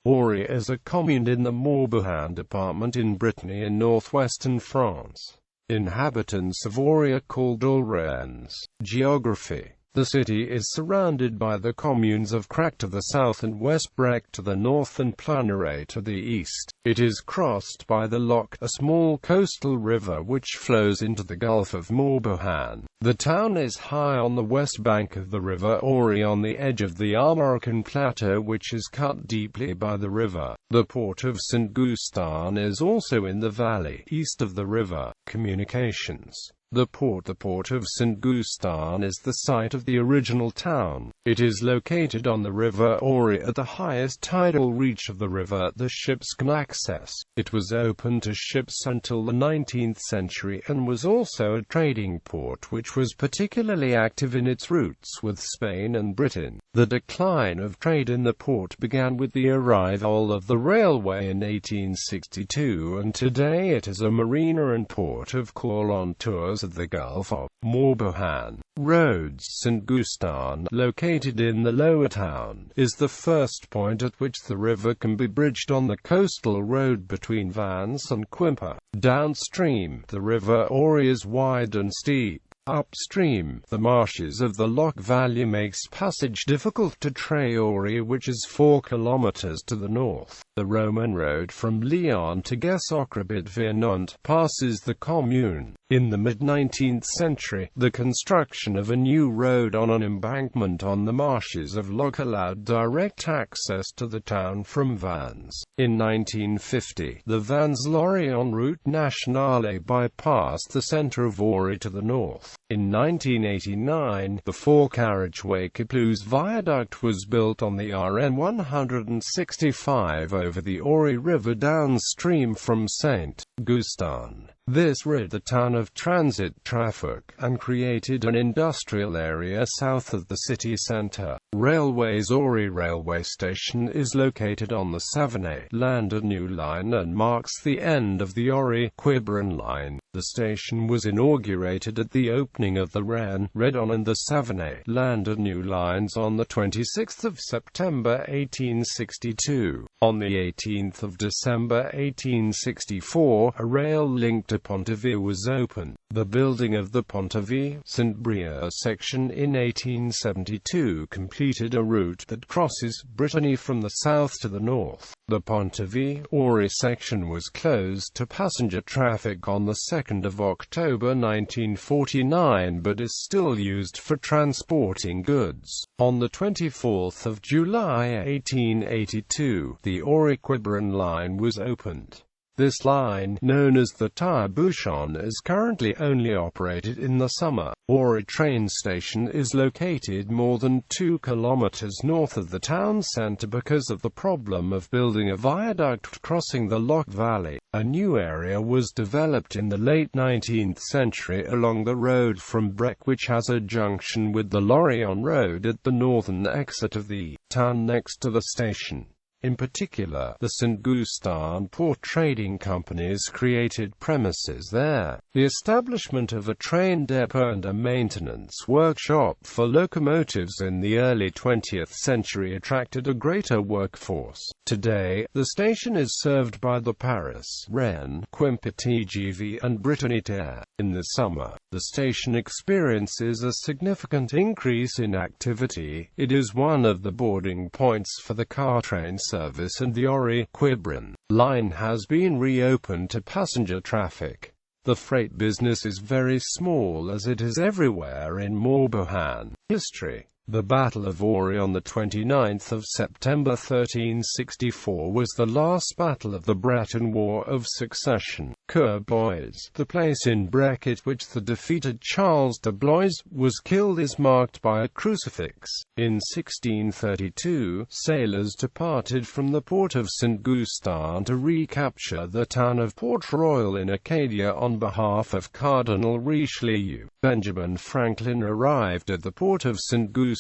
Auray is a commune in the Morbihan department in Brittany in northwestern France. Inhabitants of Auray are called Aurayens. Geography. The city is surrounded by the communes of Crac to the south and West-Brec to the north and Planaray to the east. It is crossed by the Loch, a small coastal river which flows into the Gulf of Morbihan. The town is high on the west bank of the river Auray on the edge of the Armorican Plateau which is cut deeply by the river. The port of Saint-Gustin is also in the valley, east of the river. Communications. The port of Saint-Gustin is the site of the original town. It is located on the river Auray at the highest tidal reach of the river the ships can access. It was open to ships until the 19th century and was also a trading port which was particularly active in its routes with Spain and Britain. The decline of trade in the port began with the arrival of the railway in 1862, and today it is a marina and port of call on tours of the Gulf of Morbihan. Roads. Saint-Gustin, located in the lower town, is the first point at which the river can be bridged on the coastal road between Vannes and Quimper. Downstream, the river Auray is wide and steep. Upstream, the marshes of the Loch Valley makes passage difficult to Auray, which is 4 kilometers to the north. The Roman road from Lyon to Guessocrabit-Vernont passes the commune. In the mid-19th century, the construction of a new road on an embankment on the marshes of Loch allowed direct access to the town from Vannes. In 1950, the Vannes-Lorient route nationale bypassed the centre of Auray to the north. In 1989, the 4-carriageway Caplouse viaduct was built on the RN 165 over the Auray River downstream from Saint-Gustin. This rid the town of transit traffic, and created an industrial area south of the city centre. Railways. Auray railway station is located on the Savenay-Landernau line and marks the end of the Auray-Quiberon line. The station was inaugurated at the opening of the Redon and the Savenay-Landernau lines on the 26th of September 1862. On the 18th of December 1864, a rail link to Pontivy was opened. The building of the Pontivy-Saint-Brieuc section in 1872 completed a route that crosses Brittany from the south to the north. The Pontivy-Auray section was closed to passenger traffic on the 2nd of October 1949 but is still used for transporting goods. On the 24th of July 1882, the Auray-Quiberon line was opened. This line, known as the Tire-Bouchon, is currently only operated in the summer. Auray train station is located more than 2 kilometers north of the town centre because of the problem of building a viaduct crossing the Loch Valley. A new area was developed in the late 19th century along the road from Brec, which has a junction with the Lorient Road at the northern exit of the town next to the station. In particular, the Saint-Gustin port trading companies created premises there. The establishment of a train depot and a maintenance workshop for locomotives in the early 20th century attracted a greater workforce. Today, the station is served by the Paris, Rennes, Quimper TGV and Brittany TER. In the summer, the station experiences a significant increase in activity. It is one of the boarding points for the car train service, and the Auray-Quiberon line has been reopened to passenger traffic. The freight business is very small as it is everywhere in Morbihan. History. The Battle of Auray on the 29th of September 1364 was the last battle of the Breton War of Succession. Courbois, the place in Brec at which the defeated Charles de Blois was killed, is marked by a crucifix. In 1632, sailors departed from the port of Saint-Gustin to recapture the town of Port-Royal in Acadia on behalf of Cardinal Richelieu. Benjamin Franklin arrived at the port of Saint-Gustin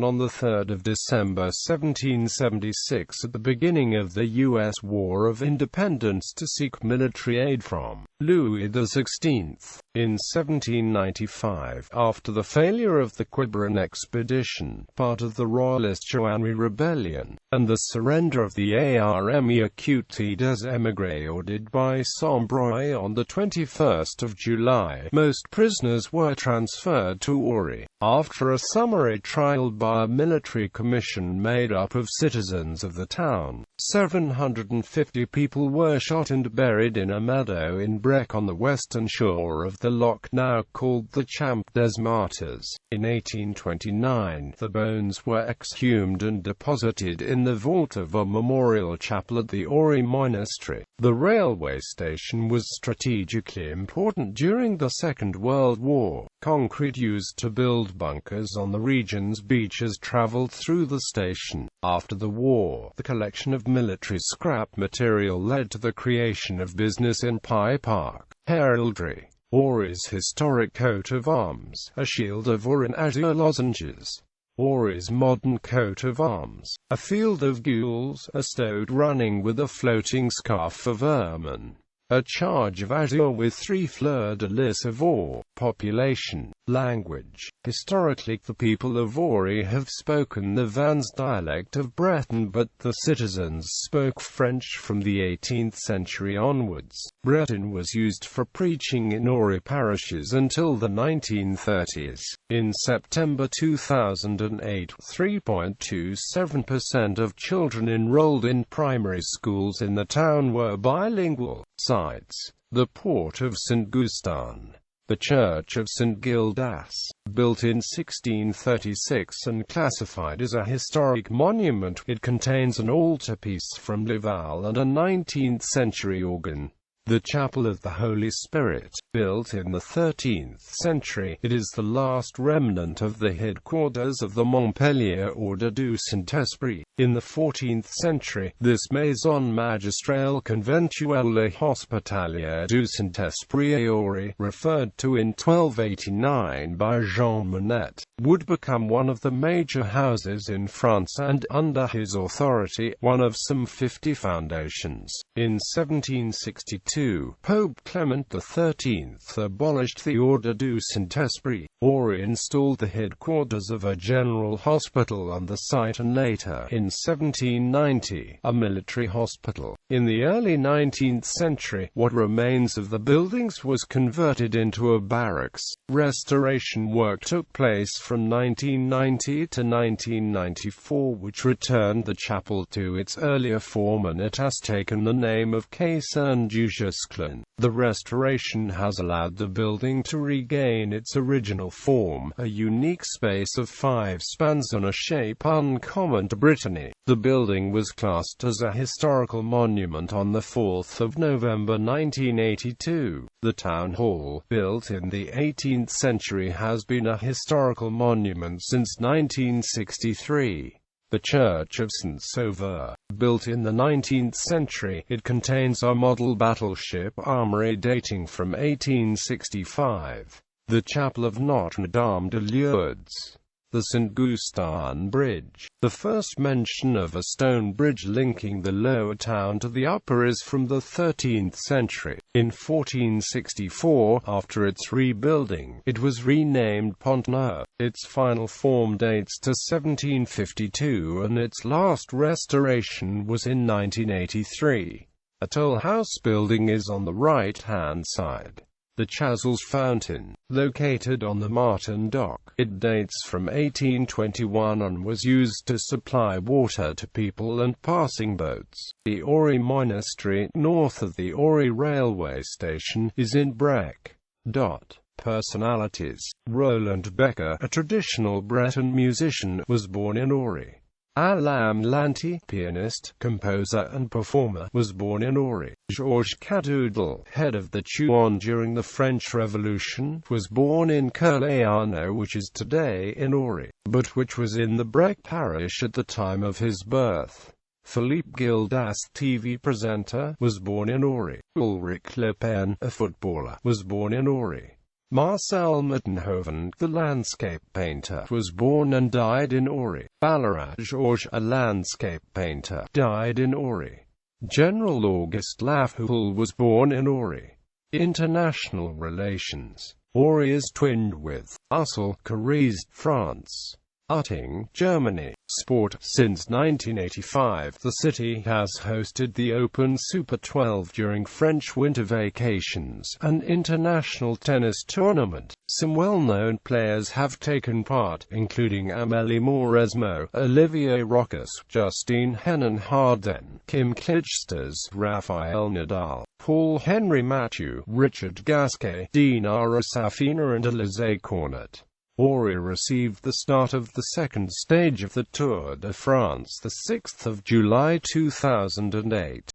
on the 3rd of December 1776 at the beginning of the U.S. War of Independence to seek military aid from Louis XVI. In 1795, after the failure of the Quiberon expedition, part of the Royalist Auray rebellion, and the surrender of the armée acquittés des émigrés ordered by Auray on 21 July, most prisoners were transferred to Auray. After a summary trial by a military commission made up of citizens of the town, 750 people were shot and buried in a meadow in Brec on the western shore of the loch now called the Champ des Martyrs. In 1829, the bones were exhumed and deposited in the vault of a memorial chapel at the Auray monastery. The railway station was strategically important during the Second World War. Concrete used to build bunkers on the region's beaches traveled through the station. After the war, the collection of military scrap material led to the creation of business in Pye Park. Heraldry. Auray's historic coat of arms, a shield of Auray in azure lozenges. Auray's modern coat of arms, a field of gules, a stoat running with a floating scarf of ermine. A charge of azure with 3 fleurs-de-lis of or. Population. Language. Historically, the people of Auray have spoken the Vannes dialect of Breton, but the citizens spoke French from the 18th century onwards. Breton was used for preaching in Auray parishes until the 1930s. In September 2008, 3.27% of children enrolled in primary schools in the town were bilingual. Sites. The Port of St. Gustin. The Church of St. Gildas, built in 1636 and classified as a historic monument, it contains an altarpiece from Laval and a 19th-century organ. The Chapel of the Holy Spirit, built in the 13th century, it is the last remnant of the headquarters of the Montpellier Ordre du Saint-Esprit. In the 14th century, this Maison Magistrale Conventuelle et Hospitalière du Saint-Esprit à Auray, referred to in 1289 by Jean Monnet, would become one of the major houses in France and, under his authority, one of some 50 foundations. In 1762, Pope Clement XIII abolished the Ordre du Saint-Esprit. Auray installed the headquarters of a general hospital on the site and later, in 1790, a military hospital. In the early 19th century, what remains of the buildings was converted into a barracks. Restoration work took place from 1990 to 1994, which returned the chapel to its earlier form, and it has taken the name of Quai Saint-Jusclin. The restoration has allowed the building to regain its original form, a unique space of 5 spans on a shape uncommon to Brittany. The building was classed as a historical monument on the 4th of November 1982. The town hall, built in the 18th century, has been a historical monument since 1963. The Church of St. Sauveur, built in the 19th century, it contains a model battleship Auray dating from 1865. The Chapel of Notre Dame de Lourdes. The St. Gustin Bridge. The first mention of a stone bridge linking the lower town to the upper is from the 13th century. In 1464, after its rebuilding, it was renamed Pont Neuf. Its final form dates to 1752 and its last restoration was in 1983. A toll house building is on the right-hand side. The Chazelles Fountain, located on the Martin Dock. It dates from 1821 and was used to supply water to people and passing boats. The Auray Monastery, north of the Auray railway station, is in Brec. Personalities. Roland Becker, a traditional Breton musician, was born in Auray. Alain Lanty, pianist, composer and performer, was born in Auray. Georges Cadoudal, head of the Chouan during the French Revolution, was born in Curléano, which is today in Auray, but which was in the Brec parish at the time of his birth. Philippe Gildas, TV presenter, was born in Auray. Ulrich Le Pen, a footballer, was born in Auray. Marcel Mittenhoven, the landscape painter, was born and died in Auray. Ballarat Georges, a landscape painter, died in Auray. General Auguste Laffoul was born in Auray. International relations. Auray is twinned with Ussel, France. Utting, Germany. Sport. Since 1985, the city has hosted the Open Super 12 during French winter vacations, an international tennis tournament. Some well-known players have taken part, including Amélie Mauresmo, Olivier Rochus, Justine Henin-Hardenne, Kim Clijsters, Rafael Nadal, Paul-Henri Mathieu, Richard Gasquet, Dinara Safina and Alizé Cornet. Auray received the start of the second stage of the Tour de France 6 July 2008.